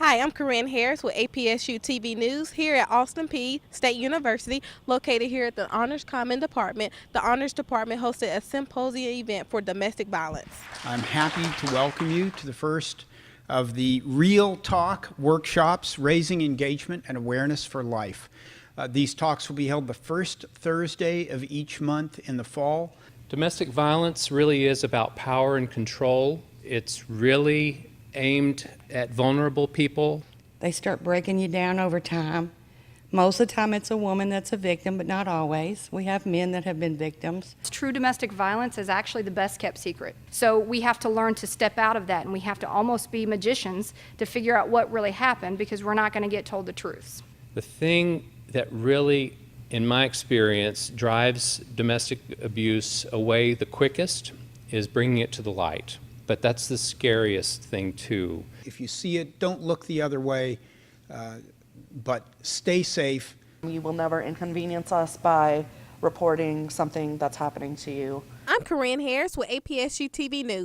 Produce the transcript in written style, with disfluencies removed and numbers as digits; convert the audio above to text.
Hi, I'm Korean Harris with APSU-TV News here at Austin Peay State University, located here at the Honors Common Department. The Honors Department hosted a symposium event for domestic violence. I'm happy to welcome you to the first of the R.E.A.L Talk workshops, Raising Engagement and Awareness for Life. These talks will be held the first Thursday of each month in the fall. Domestic violence really is about power and control. It's really aimed at vulnerable people. They start breaking you down over time. Most of the time it's a woman that's a victim, but not always. We have men that have been victims. True domestic violence is actually the best kept secret. So we have to learn to step out of that, and we have to almost be magicians to figure out what really happened, because we're not going to get told the truths. The thing that really, in my experience, drives domestic abuse away the quickest is bringing it to the light. But that's the scariest thing too. If you see it, don't look the other way, but stay safe. You will never inconvenience us by reporting something that's happening to you. I'm Korean Harris with APSU-TV News.